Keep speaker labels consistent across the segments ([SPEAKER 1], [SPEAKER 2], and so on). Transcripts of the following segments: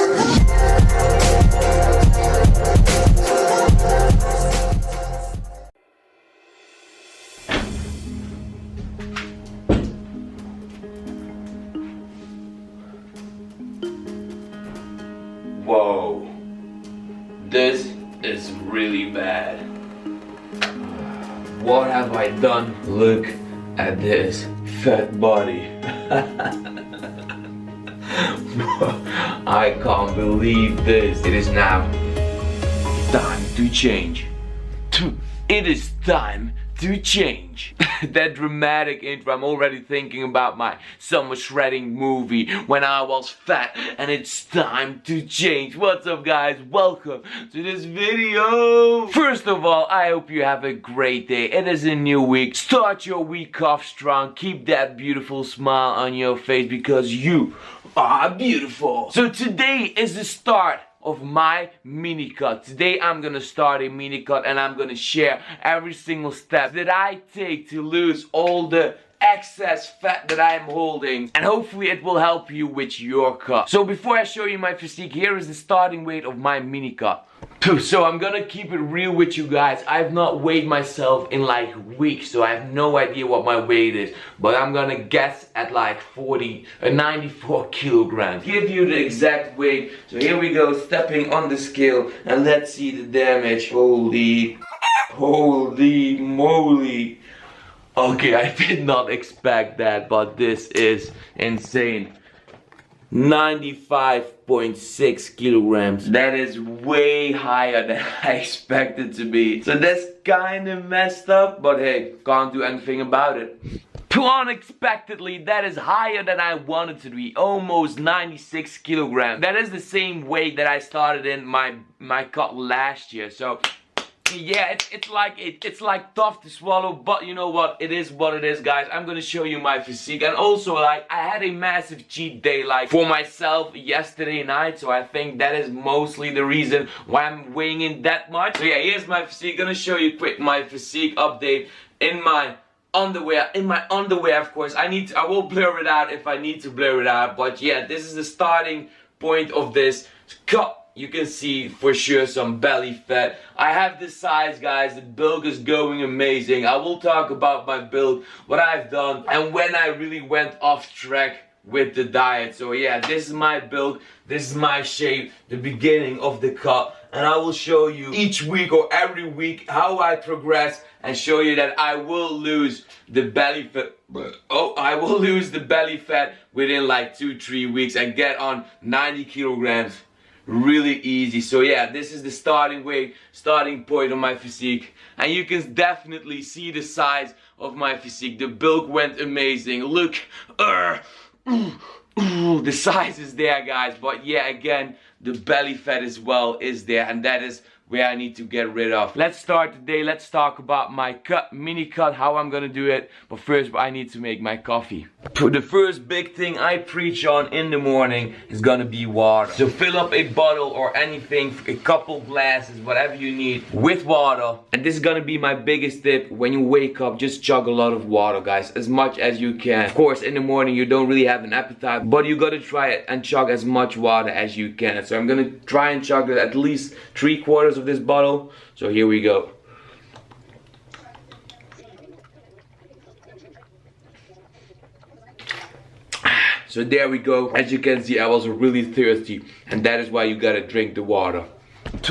[SPEAKER 1] Whoa, this is really bad. What have I done? Look at this fat body. I can't believe this. It is now time to change. It is time to change. That dramatic intro, I'm already thinking about my summer shredding movie when I was fat, and it's time to change. What's up guys, welcome to this video. First of all, I hope you have a great day. It is a new week. Start your week off strong. Keep that beautiful smile on your face because you are beautiful. So today is the start of my mini cut. Today I'm gonna start a mini cut and I'm gonna share every single step that I take to lose all the excess fat that I am holding, and hopefully it will help you with your cut. So before I show you my physique, here is the starting weight of my mini cut. So I'm gonna keep it real with you guys. I've not weighed myself in like weeks, so I have no idea what my weight is, but I'm gonna guess at like 94 kilograms. Give you the exact weight. So here we go, stepping on the scale, and let's see the damage. Holy moly. Okay, I did not expect that, but this is insane. 95.6 kilograms. That is way higher than I expected to be. So that's kind of messed up, but hey, can't do anything about it. Unexpectedly, that is higher than I wanted to be. Almost 96 kilograms. That is the same weight that I started in my cut last year. So yeah, it's like tough to swallow, but you know what? It is what it is, guys. I'm gonna show you my physique, and also like I had a massive cheat day like for myself yesterday night, so I think that is mostly the reason why I'm weighing in that much. So yeah, here's my physique. Gonna show you quick my physique update in my underwear. Of course. I will blur it out if I need to blur it out, but yeah, this is the starting point of this cut. You can see for sure some belly fat. I have this size, guys. The build is going amazing. I will talk about my build, what I've done, and when I really went off track with the diet. So yeah, this is my build, this is my shape, the beginning of the cut, and I will show you each week or every week how I progress and show you that I will lose the belly fat. I will lose the belly fat within like 2-3 weeks and get on 90 kilograms. Really easy. So yeah, this is the starting weight, starting point of my physique, and you can definitely see the size of my physique. The bulk went amazing. Look, the size is there, guys, but yeah, again, the belly fat as well is there, and that is where I need to get rid of. Let's start today. Let's talk about my cut, mini cut, how I'm gonna do it. But first, I need to make my coffee. The first big thing I preach on in the morning is gonna be water. So fill up a bottle or anything, a couple glasses, whatever you need, with water. And this is gonna be my biggest tip. When you wake up, just chug a lot of water, guys, as much as you can. Of course, in the morning you don't really have an appetite, but you gotta try it and chug as much water as you can. So I'm gonna try and chug at least 3/4 of this bottle. So here we go. So there we go. As you can see, I was really thirsty, and that is why you gotta drink the water.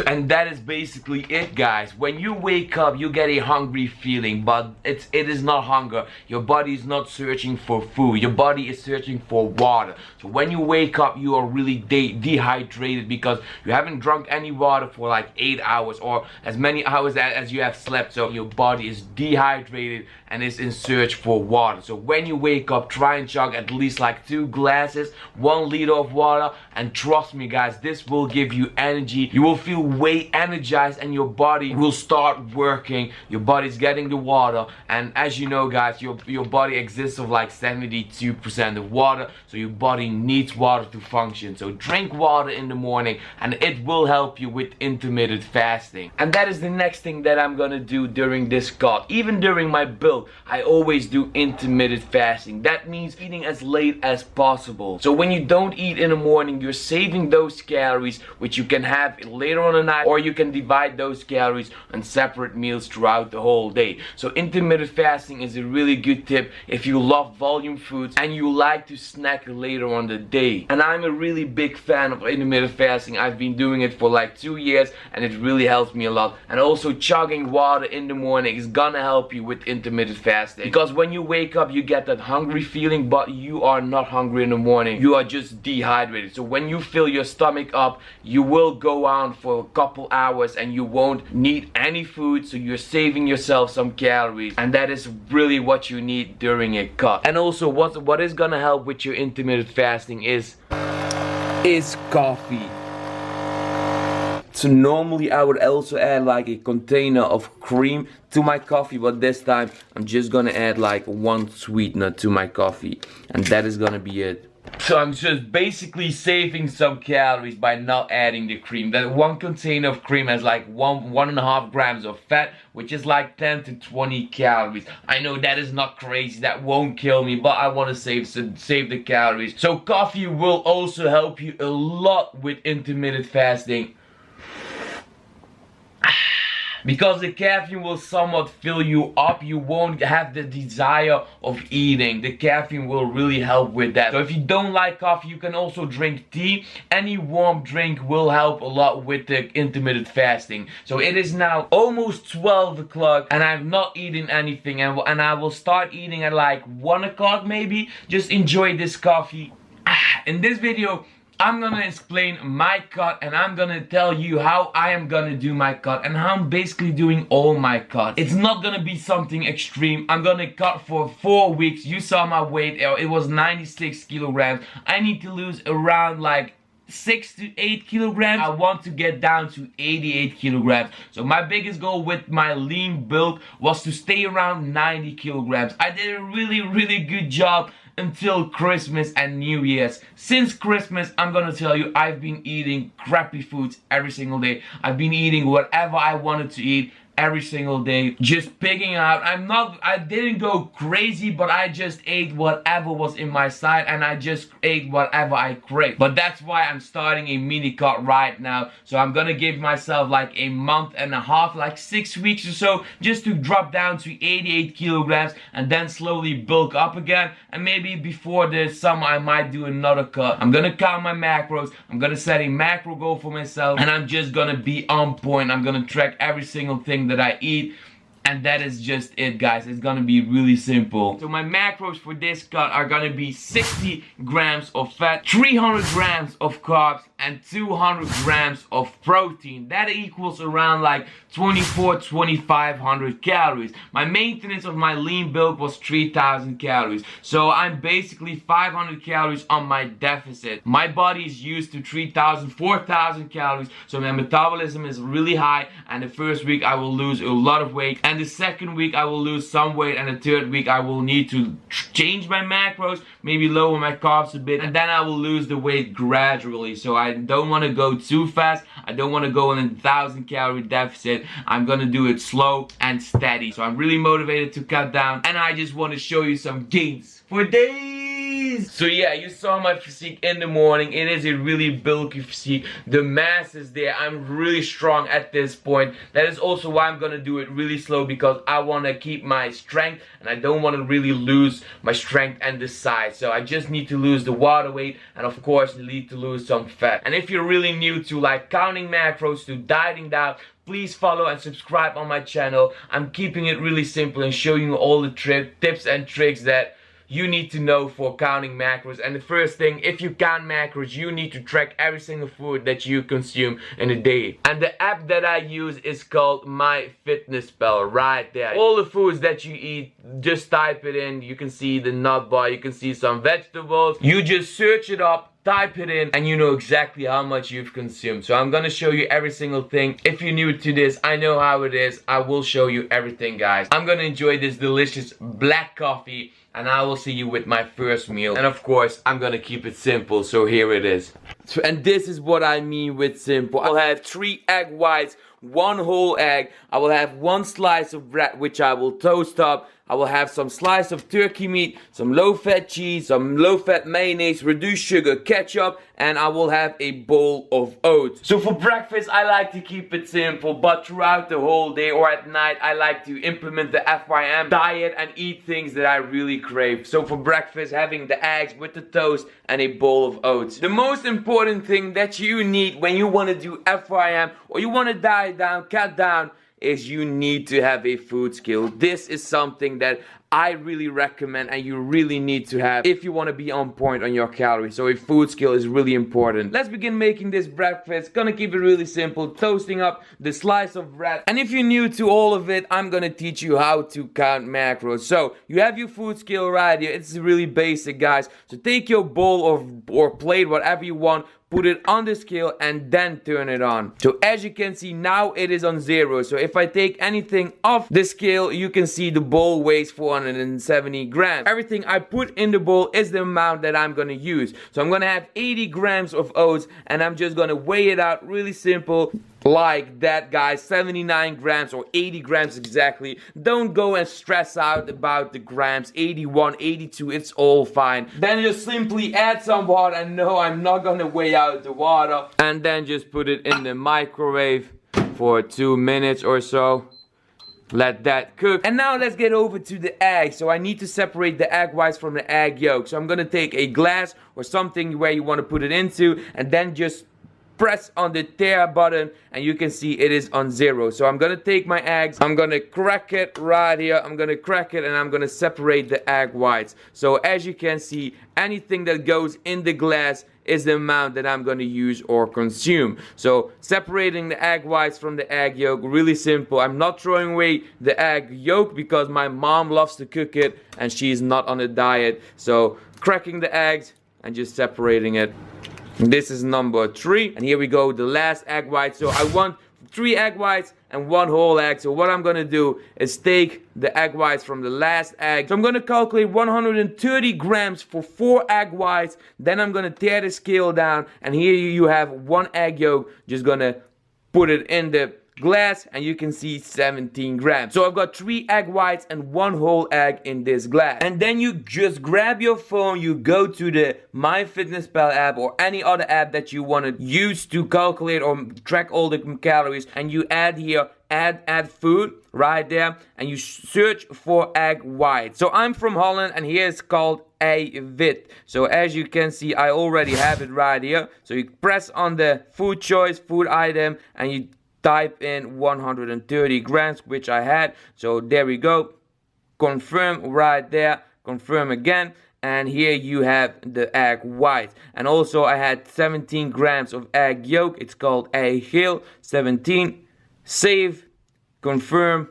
[SPEAKER 1] And that is basically it, guys. When you wake up, you get a hungry feeling, but it is not hunger. Your body is not searching for food. Your body is searching for water. So when you wake up, you are really dehydrated because you haven't drunk any water for like 8 hours or as many hours as you have slept. So your body is dehydrated and is in search for water. So when you wake up, try and chug at least like 2 glasses, 1 liter of water, and trust me, guys, this will give you energy. You will feel way energized and your body will start working. Your body's getting the water, and as you know guys, your body exists of like 72% of water, so your body needs water to function. So drink water in the morning and it will help you with intermittent fasting. And that is the next thing that I'm gonna do during this cut. Even during my build, I always do intermittent fasting. That means eating as late as possible. So when you don't eat in the morning, you're saving those calories which you can have later on the night, or you can divide those calories on separate meals throughout the whole day. So intermittent fasting is a really good tip if you love volume foods and you like to snack later on the day. And I'm a really big fan of intermittent fasting. I've been doing it for like 2 years and it really helps me a lot. And also chugging water in the morning is gonna help you with intermittent fasting, because when you wake up you get that hungry feeling, but you are not hungry in the morning, you are just dehydrated. So when you fill your stomach up, you will go on for a couple hours and you won't need any food, so you're saving yourself some calories, and that is really what you need during a cut. And also what is gonna help with your intermittent fasting is coffee. So normally I would also add like a container of cream to my coffee, but this time I'm just gonna add like 1 sweetener to my coffee, and that is gonna be it. So I'm just basically saving some calories by not adding the cream. That 1 container of cream has like 1.5 grams of fat, which is like 10 to 20 calories. I know that is not crazy, that won't kill me, but I want to save the calories. So coffee will also help you a lot with intermittent fasting, because the caffeine will somewhat fill you up. You won't have the desire of eating. The caffeine will really help with that. So if you don't like coffee, you can also drink tea. Any warm drink will help a lot with the intermittent fasting. So it is now almost 12 o'clock and I've not eaten anything, and I will start eating at like 1 o'clock maybe. Just enjoy this coffee. In this video, I'm gonna explain my cut, and I'm gonna tell you how I am gonna do my cut and how I'm basically doing all my cuts. It's not gonna be something extreme. I'm gonna cut for 4 weeks. You saw my weight, it was 96 kilograms. I need to lose around like 6 to 8 kilograms. I want to get down to 88 kilograms. So my biggest goal with my lean build was to stay around 90 kilograms. I did a really good job until Christmas and New Year's. Since Christmas, I'm gonna tell you, I've been eating crappy foods every single day. I've been eating whatever I wanted to eat every single day, just picking out. I didn't go crazy, but I just ate whatever was in my sight, and I just ate whatever I craved. But that's why I'm starting a mini cut right now. So I'm gonna give myself like a month and a half, like 6 weeks or so, just to drop down to 88 kilograms and then slowly bulk up again. And maybe before the summer I might do another cut. I'm gonna count my macros, I'm gonna set a macro goal for myself, and I'm just gonna be on point. I'm gonna track every single thing that I eat, and that is just it, guys. It's gonna be really simple. So my macros for this cut are gonna be 60 grams of fat, 300 grams of carbs, and 200 grams of protein. That equals around like 2,500 calories. My maintenance of my lean build was 3,000 calories. So I'm basically 500 calories on my deficit. My body is used to 3,000, 4,000 calories. So my metabolism is really high, and the first week I will lose a lot of weight, and the second week I will lose some weight, and the third week I will need to change my macros, maybe lower my carbs a bit, and then I will lose the weight gradually. So I don't want to go too fast. I don't want to go on a 1,000 calorie deficit. I'm gonna do it slow and steady. So I'm really motivated to cut down, and I just want to show you some gains for days. So yeah, you saw my physique in the morning. It is a really bulky physique. The mass is there. I'm really strong at this point. That is also why I'm gonna do it really slow, because I want to keep my strength and I don't want to really lose my strength and the size. So I just need to lose the water weight, and of course need to lose some fat. And if you're really new to like counting macros, to dieting down, please follow and subscribe on my channel. I'm keeping it really simple and showing you all the tips and tricks that you need to know for counting macros. And the first thing, if you count macros, you need to track every single food that you consume in a day. And the app that I use is called MyFitnessPal, right there. All the foods that you eat, just type it in. You can see the nut bar, you can see some vegetables. You just search it up, type it in, and you know exactly how much you've consumed. So I'm gonna show you every single thing. If you're new to this, I know how it is. I will show you everything, guys. I'm gonna enjoy this delicious black coffee, and I will see you with my first meal. And of course, I'm gonna keep it simple, so here it is. And this is what I mean with simple. I'll have 3 egg whites, 1 whole egg. I will have 1 slice of bread, which I will toast up. I will have some slice of turkey meat, some low-fat cheese, some low-fat mayonnaise, reduced sugar, ketchup, and I will have a bowl of oats. So for breakfast, I like to keep it simple, but throughout the whole day or at night, I like to implement the FYM diet and eat things that I really crave. So for breakfast, having the eggs with the toast and a bowl of oats. The most important thing that you need when you want to do FYM or you want to diet down, cut down, is you need to have a food skill. This is something that I really recommend and you really need to have if you want to be on point on your calories. So a food skill is really important. Let's begin making this breakfast. Gonna keep it really simple, toasting up the slice of bread. And if you're new to all of it, I'm gonna teach you how to count macros. So you have your food skill right here. It's really basic, guys. So take your bowl or plate, whatever you want, put it on the scale and then turn it on. So as you can see, now it is on 0. So if I take anything off the scale, you can see the bowl weighs 470 grams. Everything I put in the bowl is the amount that I'm gonna use. So I'm gonna have 80 grams of oats and I'm just gonna weigh it out really simple. Like that, guys, 79 grams or 80 grams exactly. Don't go and stress out about the grams, 81, 82, it's all fine. Then just simply add some water, and no, I'm not gonna weigh out the water. And then just put it in the microwave for 2 minutes or so. Let that cook. And now let's get over to the egg. So I need to separate the egg whites from the egg yolk. So I'm gonna take a glass or something where you wanna put it into, and then just press on the tear button and you can see it is on 0. So I'm gonna take my eggs, I'm gonna crack it right here, I'm gonna crack it and I'm gonna separate the egg whites. So as you can see, anything that goes in the glass is the amount that I'm gonna use or consume. So separating the egg whites from the egg yolk, really simple. I'm not throwing away the egg yolk because my mom loves to cook it and she's not on a diet. So cracking the eggs and just separating it. This is number 3, and here we go, the last egg white. So I want 3 egg whites and 1 whole egg. So what I'm gonna do is take the egg whites from the last egg. So I'm gonna calculate 130 grams for 4 egg whites. Then I'm gonna tear the scale down, and here you have 1 egg yolk. Just gonna put it in the glass and you can see 17 grams. So I've got 3 egg whites and 1 whole egg in this glass. And then you just grab your phone, you go to the MyFitnessPal app or any other app that you want to use to calculate or track all the calories, and you add here add food right there, and you search for egg white. So I'm from Holland and here it's called IIFYM. So as you can see, I already have it right here. So you press on the food choice, food item, and you type in 130 grams, which I had. So there we go. Confirm right there. Confirm again. And here you have the egg white. And also I had 17 grams of egg yolk. It's called egg geel. 17. Save. Confirm.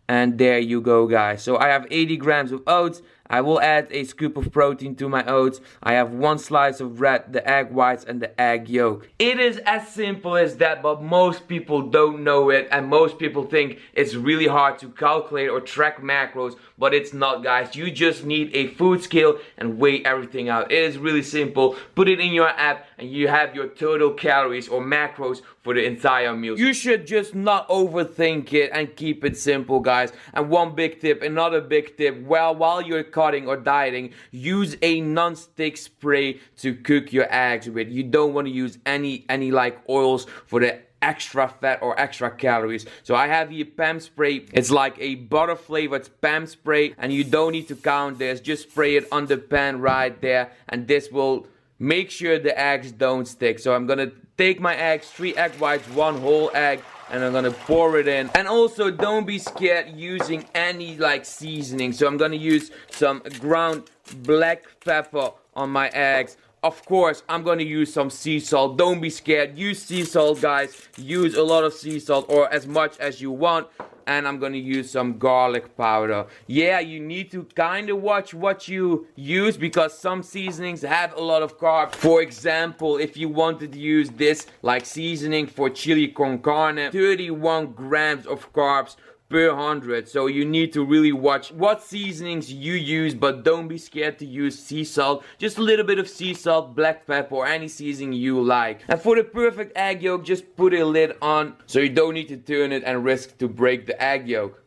[SPEAKER 1] And there you go, guys. So I have 80 grams of oats. I will add a scoop of protein to my oats. I have 1 slice of bread, the egg whites and the egg yolk. It is as simple as that, but most people don't know it, and most people think it's really hard to calculate or track macros, but it's not, guys. You just need a food scale and weigh everything out. It is really simple. Put it in your app and you have your total calories or macros for the entire meal. You should just not overthink it and keep it simple, guys. And one big tip, another big tip, while you're cutting or dieting, use a non-stick spray to cook your eggs with. You don't want to use any like oils for the extra fat or extra calories. So I have here PAM spray. It's like a butter flavored PAM spray, and you don't need to count this. Just spray it on the pan right there, and this will make sure the eggs don't stick. So I'm gonna take my eggs, 3 egg whites, 1 whole egg, and I'm gonna pour it in. And also don't be scared using any like seasoning. So I'm gonna use some ground black pepper on my eggs. Of course, I'm gonna use some sea salt. Don't be scared. Use sea salt, guys. Use a lot of sea salt, or as much as you want. And I'm gonna use some garlic powder. Yeah, you need to kind of watch what you use, because some seasonings have a lot of carbs. For example, if you wanted to use this like seasoning for chili con carne, 31 grams of carbs per 100. So you need to really watch what seasonings you use, but don't be scared to use sea salt. Just a little bit of sea salt, black pepper, or any seasoning you like. And for the perfect egg yolk, just put a lid on, so you don't need to turn it and risk to break the egg yolk.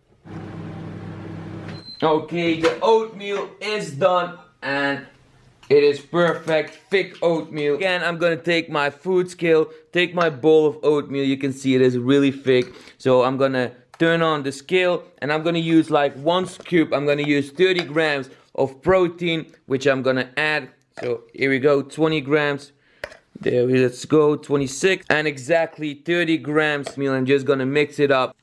[SPEAKER 1] Okay, the oatmeal is done, and it is perfect, thick oatmeal. Again, I'm gonna take my food scale, take my bowl of oatmeal. You can see it is really thick. So I'm gonna turn on the scale, and I'm gonna use like 1 scoop. I'm gonna use 30 grams of protein, which I'm gonna add. So here we go, 20 grams. There we let's go, 26. And exactly 30 grams meal. I'm just gonna mix it up.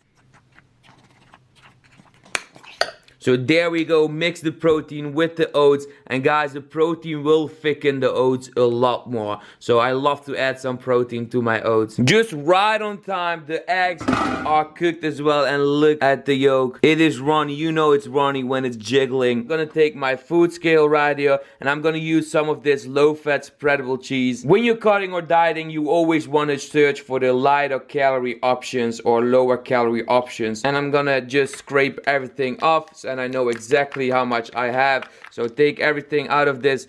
[SPEAKER 1] So there we go, mix the protein with the oats, and guys, the protein will thicken the oats a lot more. So I love to add some protein to my oats. Just right on time, the eggs are cooked as well, and look at the yolk. It is runny, you know it's runny when it's jiggling. I'm gonna take my food scale right here, and I'm gonna use some of this low-fat spreadable cheese. When you're cutting or dieting, you always wanna search for the lighter calorie options or lower calorie options. And I'm gonna just scrape everything off, and I know exactly how much I have. So take everything out of this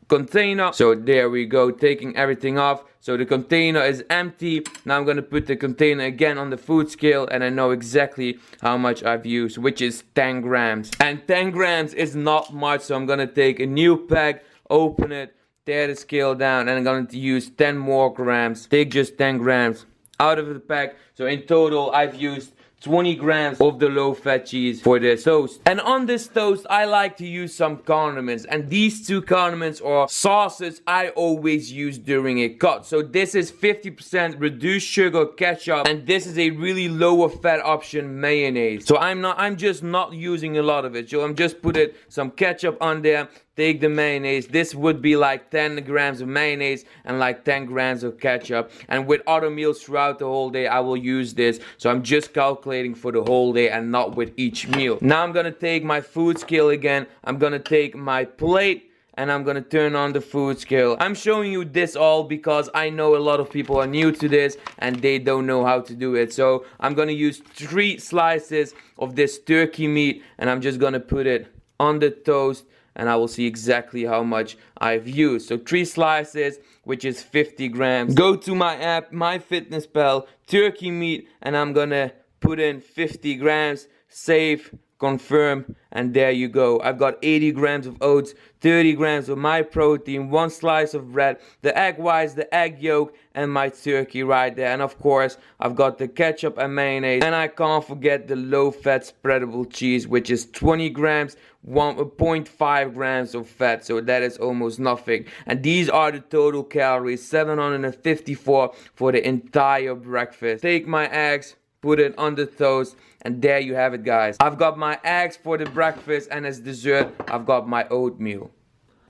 [SPEAKER 1] container. So there we go, taking everything off. So the container is empty. Now I'm gonna put the container again on the food scale, and I know exactly how much I've used, which is 10 grams. And 10 grams is not much, so I'm gonna take a new pack, open it, tear the scale down, and I'm going to use 10 more grams. Take just 10 grams out of the pack. So in total, I've used 20 grams of the low-fat cheese for this toast. And on this toast, I like to use some condiments. And these two condiments or sauces I always use during a cut. So this is 50% reduced sugar ketchup, and this is a really lower fat option mayonnaise. So I'm just not using a lot of it. So I'm just putting some ketchup on there. Take the mayonnaise. This would be like 10 grams of mayonnaise and like 10 grams of ketchup. And with other meals throughout the whole day, I will use this. So I'm just calculating for the whole day and not with each meal. Now I'm gonna take my food scale again. I'm gonna take my plate and I'm gonna turn on the food scale. I'm showing you this all because I know a lot of people are new to this and they don't know how to do it. So I'm gonna use 3 slices of this turkey meat and I'm just gonna put it on the toast, and I will see exactly how much I've used. So 3 slices, which is 50 grams. Go to my app, MyFitnessPal, turkey meat, and I'm gonna put in 50 grams, save, confirm, and there you go. I've got 80 grams of oats, 30 grams of MyProtein, 1 slice of bread, the egg whites, the egg yolk, and my turkey right there. And of course, I've got the ketchup and mayonnaise. And I can't forget the low-fat spreadable cheese, which is 20 grams, 1.5 grams of fat. So that is almost nothing. And these are the total calories, 754 for the entire breakfast. Take my eggs, put it on the toast, and there you have it, guys. I've got my eggs for the breakfast, and as dessert, I've got my oatmeal.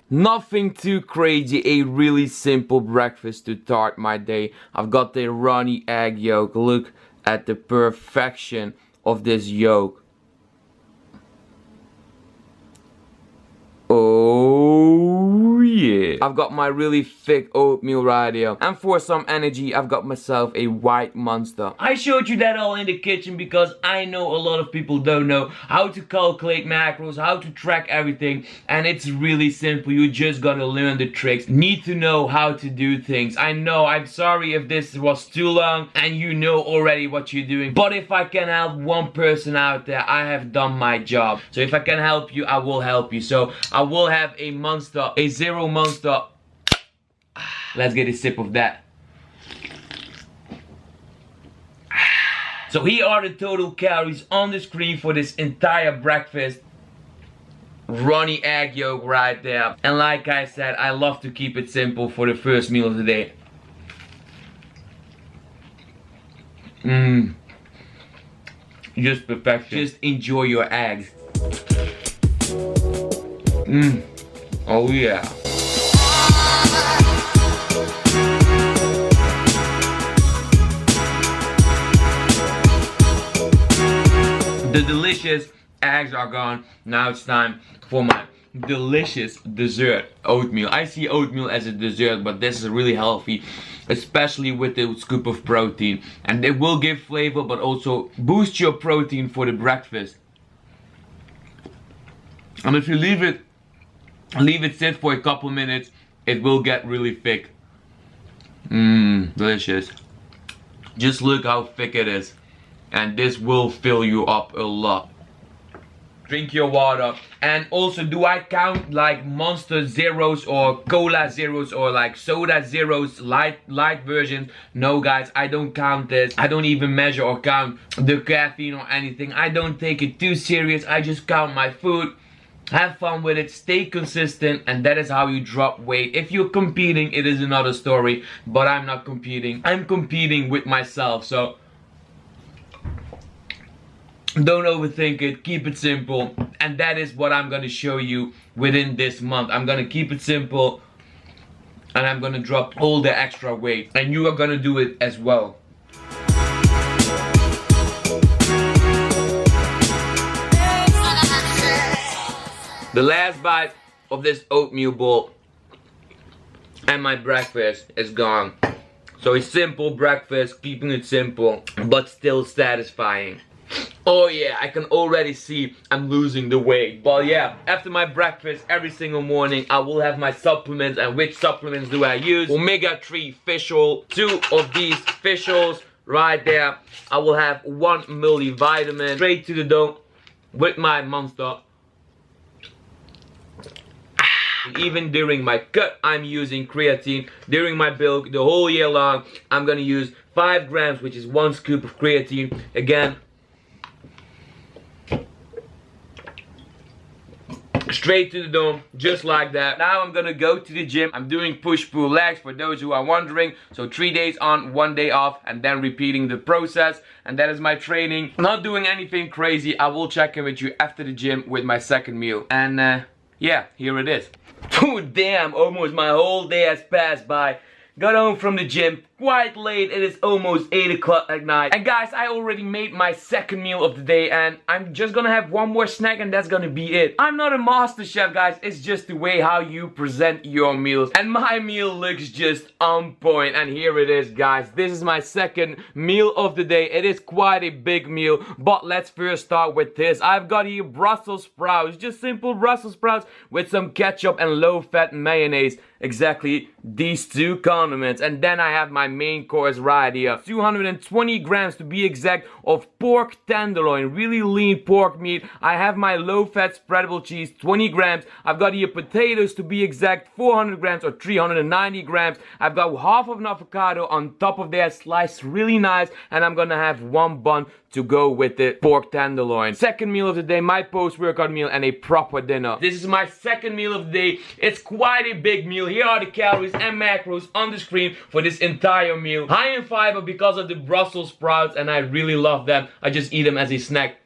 [SPEAKER 1] Nothing too crazy, a really simple breakfast to start my day. I've got the runny egg yolk. Look at the perfection of this yolk. Oh yeah. I've got my really thick oatmeal right here. And for some energy, I've got myself a white Monster. I showed you that all in the kitchen because I know a lot of people don't know how to calculate macros, how to track everything. And it's really simple. You just gotta learn the tricks. Need to know how to do things. I know, I'm sorry if this was too long and you know already what you're doing. But if I can help one person out there, I have done my job. So if I can help you, I will help you. So I will have a Monster, a Zero Monster. Let's get a sip of that. So here are the total calories on the screen for this entire breakfast. Runny egg yolk right there. And like I said, I love to keep it simple for the first meal of the day. Just perfection. Just enjoy your eggs. Oh yeah. The delicious eggs are gone. Now it's time for my delicious dessert, oatmeal. I see oatmeal as a dessert, but this is really healthy, especially with the scoop of protein, and it will give flavor but also boost your protein for the breakfast. And if you leave it sit for a couple minutes, it will get really thick. Delicious. Just look how thick it is, and this will fill you up a lot. Drink your water. And also, do I count like Monster Zeros or Cola Zeros or like Soda Zeros, light versions? No guys, I don't count this. I don't even measure or count the caffeine or anything. I don't take it too serious. I just count my food, have fun with it, stay consistent, and that is how you drop weight. If you're competing, it is another story, but I'm not competing. I'm competing with myself, so don't overthink it, keep it simple, and that is what I'm gonna show you within this month. I'm gonna keep it simple, and I'm gonna drop all the extra weight, and you are gonna do it as well. The last bite of this oatmeal bowl and my breakfast is gone. So a simple breakfast, keeping it simple, but still satisfying. Oh yeah, I can already see I'm losing the weight. But yeah, after my breakfast every single morning, I will have my supplements. And which supplements do I use? Omega-3 fish oil, 2 of these fish oils right there. I will have 1 multivitamin straight to the dome with my Monster. Even during my cut, I'm using creatine. During my bulk, the whole year long, I'm gonna use 5 grams, which is 1 scoop of creatine. Again, straight to the dome, just like that. Now I'm gonna go to the gym. I'm doing push-pull legs for those who are wondering. So 3 days on, 1 day off, and then repeating the process. And that is my training. Not doing anything crazy. I will check in with you after the gym with my second meal. And yeah, here it is. Oh damn, almost my whole day has passed by. Got home from the gym quite late. It is almost 8 o'clock at night. And guys, I already made my second meal of the day, and I'm just gonna have 1 more snack and that's gonna be it. I'm not a master chef, guys. It's just the way how you present your meals. And my meal looks just on point. And here it is, guys. This is my second meal of the day. It is quite a big meal, but let's first start with this. I've got here Brussels sprouts. Just simple Brussels sprouts with some ketchup and low-fat mayonnaise. Exactly these 2 condiments. And then I have my main course right here. 220 grams to be exact of pork tenderloin, really lean pork meat. I have my low-fat spreadable cheese, 20 grams. I've got here potatoes to be exact, 400 grams or 390 grams. I've got half of an avocado on top of that, sliced really nice, and I'm gonna have 1 bun to go with the pork tenderloin. Second meal of the day, my post-workout meal, and a proper dinner. This is my second meal of the day. It's quite a big meal. Here are the calories and macros on the screen for this entire meal. High in fiber because of the Brussels sprouts, and I really love them. I just eat them as a snack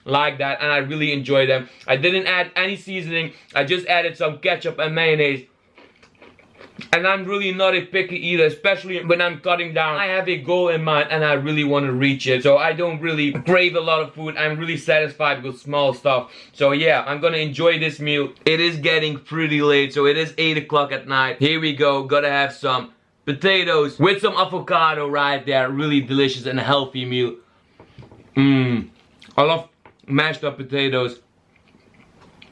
[SPEAKER 1] like that, and I really enjoy them. I didn't add any seasoning. I just added some ketchup and mayonnaise. And I'm really not a picky eater, especially when I'm cutting down. I have a goal in mind and I really want to reach it. So I don't really crave a lot of food. I'm really satisfied with small stuff. So yeah, I'm gonna enjoy this meal. It is getting pretty late, so it is 8 o'clock at night. Here we go, gotta have some potatoes with some avocado right there. Really delicious and healthy meal. I love mashed up potatoes.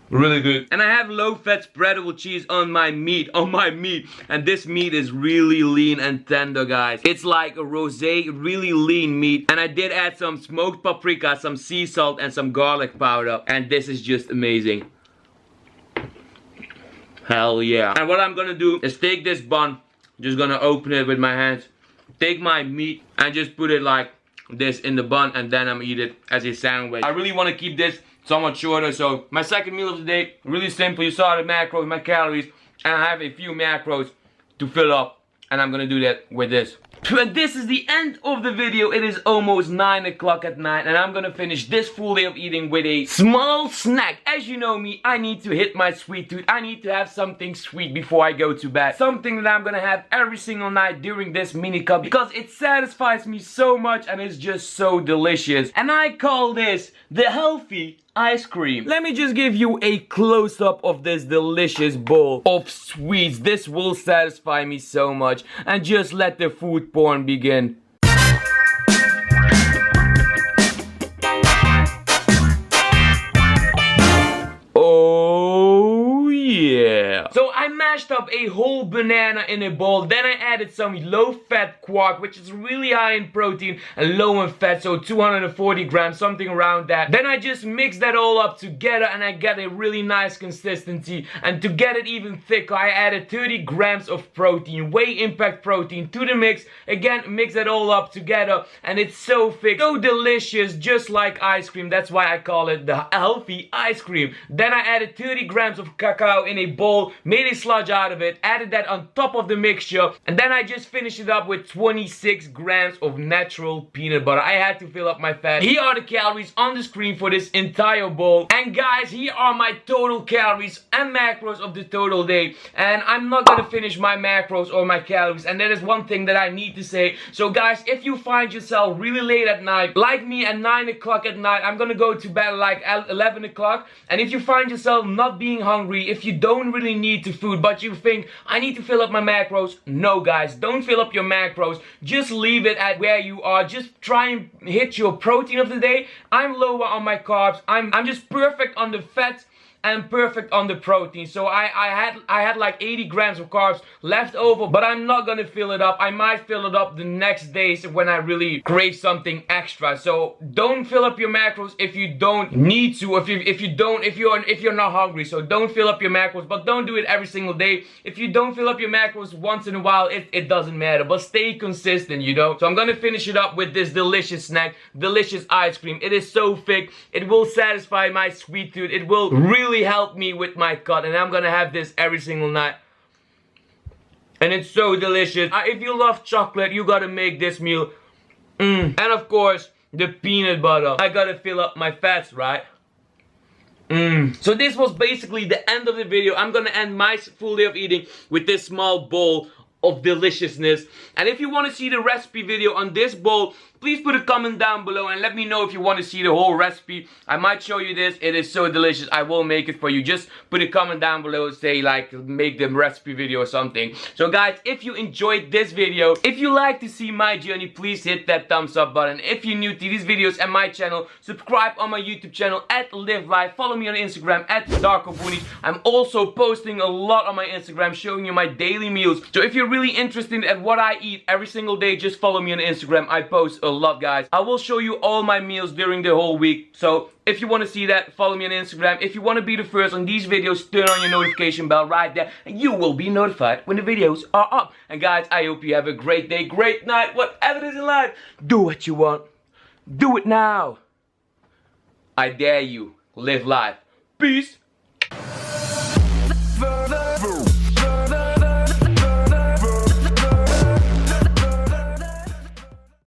[SPEAKER 1] Really good. And I have low-fat spreadable cheese on my meat, and this meat is really lean and tender, guys. It's like a rosé, really lean meat. And I did add some smoked paprika, some sea salt, and some garlic powder, and this is just amazing. Hell yeah. And what I'm gonna do is take this bun, just gonna open it with my hands, take my meat and just put it like this in the bun, and then I'm eat it as a sandwich. I really want to keep this somewhat shorter, so my second meal of the day, really simple. You saw the macros, my calories, and I have a few macros to fill up, and I'm gonna do that with this. And this is the end of the video. It is almost 9 o'clock at night and I'm gonna finish this full day of eating with a small snack. As you know me, I need to hit my sweet tooth. I need to have something sweet before I go to bed. Something that I'm gonna have every single night during this mini cup because it satisfies me so much and it's just so delicious. And I call this the healthy ice cream. Let me just give you a close-up of this delicious bowl of sweets. This will satisfy me so much. And just let the food porn begin. Oh yeah. So I mashed up a whole banana in a bowl. Then I added some low-fat quark, which is really high in protein and low in fat, so 240 grams, something around that. Then I just mixed that all up together and I got a really nice consistency. And to get it even thicker, I added 30 grams of protein, whey impact protein, to the mix. Again, mix that all up together and it's so thick, so delicious, just like ice cream. That's why I call it the healthy ice cream. Then I added 30 grams of cacao in a bowl, made a sludge out of it, added that on top of the mixture, and then I just finished it up with 26 grams of natural peanut butter. I had to fill up my fat. Here are the calories on the screen for this entire bowl. And guys, here are my total calories and macros of the total day. And I'm not gonna finish my macros or my calories, and that is one thing that I need to say. So guys, if you find yourself really late at night, like me at 9 o'clock at night, I'm gonna go to bed like at 11 o'clock, and if you find yourself not being hungry, if you don't really need to food, but you think, I need to fill up my macros, no guys, don't fill up your macros, just leave it at where you are. Just try and hit your protein of the day. I'm lower on my carbs, I'm just perfect on the fats and perfect on the protein. So I had like 80 grams of carbs left over, but I'm not gonna fill it up. I might fill it up the next days when I really crave something extra. So don't fill up your macros if you don't need to, if you're not hungry. So don't fill up your macros, but don't do it every single day. If you don't fill up your macros once in a while, it doesn't matter, but stay consistent, you know. So I'm gonna finish it up with this delicious snack, delicious ice cream. It is so thick, it will satisfy my sweet tooth, it will really help me with my cut, and I'm gonna have this every single night. And it's so delicious. If you love chocolate, you gotta make this meal. And of course, the peanut butter. I gotta fill up my fats, right? So this was basically the end of the video. I'm gonna end my full day of eating with this small bowl of deliciousness. And if you want to see the recipe video on this bowl, please put a comment down below and let me know if you want to see the whole recipe. I might show you this. It is so delicious. I will make it for you. Just put a comment down below, say like make the recipe video or something. So guys, if you enjoyed this video, if you like to see my journey, please hit that thumbs up button. If you're new to these videos and my channel, subscribe on my YouTube channel at LiveLife. Follow me on Instagram at DARKO-RV. I'm also posting a lot on my Instagram showing you my daily meals. So if you're really interested in what I eat every single day, just follow me on Instagram. I post a lot, guys. I will show you all my meals during the whole week. So if you want to see that, follow me on Instagram. If you want to be the first on these videos, turn on your notification bell right there and you will be notified when the videos are up. And guys, I hope you have a great day, great night, whatever it is in life. Do what you want. Do it now. I dare you. Live life. Peace.